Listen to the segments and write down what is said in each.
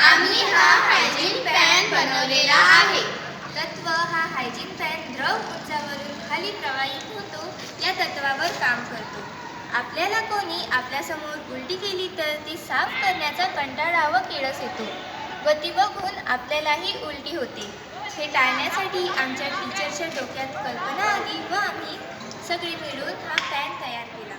आम्ही हा hygiene pan बनवलेला आहे. तत्व हा हायजीन पॅन द्रव उंचावरून खाली प्रवाहित होतो या तत्वावर काम करतो. आपल्याला कोणी आपल्यासमोर उलटी केली तर ती साफ करण्याचा कंटाळा व किळस येतो व ती बघून आपल्यालाही उलटी होते. हे टाळण्यासाठी आमच्या टीचरच्या डोक्यात कल्पना आली व आम्ही सगळे मिळून हा पॅन तयार केला.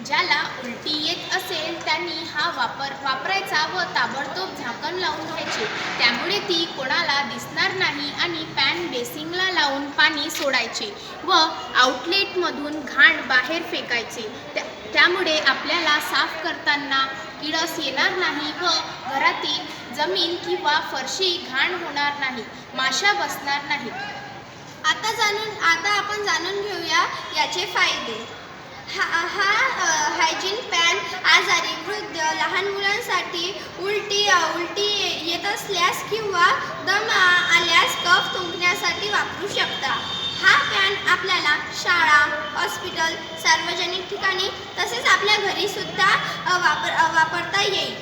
ज्याला उलटी येत असेल त्यांनी हा वापरायचा व ताबडतोब झाकण लावून घ्यायचे. त्यामुळे ती कोणाला दिसणार नाही आणि पॅन बेसिंगला लावून पाणी सोडायचे व आउटलेटमधून घाण बाहेर फेकायचे. त्यामुळे आपल्याला साफ करताना किळस येणार नाही व घरातील जमीन किंवा फरशी घाण होणार नाही, माशा बसणार नाहीत. आता आपण जाणून घेऊया याचे फायदे. हा हायजीन पॅन आजारी, वृद्ध, लहान मुलांसाठी उलटी येत असल्यास किंवा दम आल्यास कफ थुंकण्यासाठी वापरू शकता. हा पॅन आपल्याला शाळा, हॉस्पिटल, सार्वजनिक ठिकाणी तसेच आपल्या घरी सुद्धा वापरता येईल.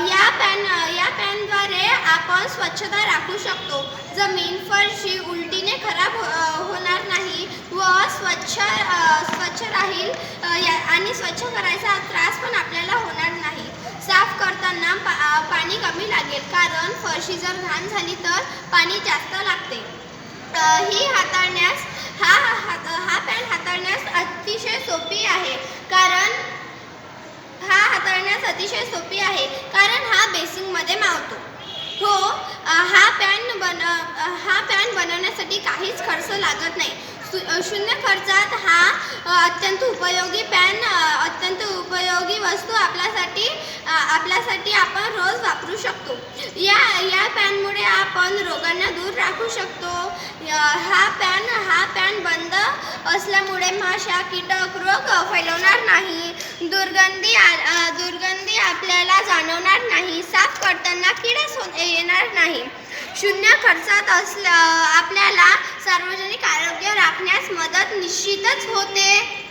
या पॅनद्वारे आपण स्वच्छता राखू शकतो. जमीन, फरशी उलटीने खराब होणार नाही व स्वच्छ राहील आणि स्वच्छ करायचा त्रास पण आपल्याला होणार नाही. साफ करताना पाणी कमी लागेल, कारण फरशी जर घाण झाली तर पाणी जास्त लागते. हा पॅन हाताळण्यास अतिशय सोपी आहे कारण हा बेसिंगमध्ये मावतो. हा पॅन बनवण्यासाठी काहीच खर्च लागत नाही. शून्य खर्चात हा अत्यंत उपयोगी वस्तू आपल्यासाठी आपण रोज वापरू शकतो. या पॅनमुळे आपण रोगांना दूर राखू शकतो. हा पॅन बंद असल्यामुळे माशा, कीटक रोग फैलवणार नाही. दुर्गंधी आपल्याला जाणवणार नाही. साफ करताना किडस येणार नाही. शून्य खर्चात आपल्याला सार्वजनिक आरोग्य राखण्यास मदत निश्चितच होते.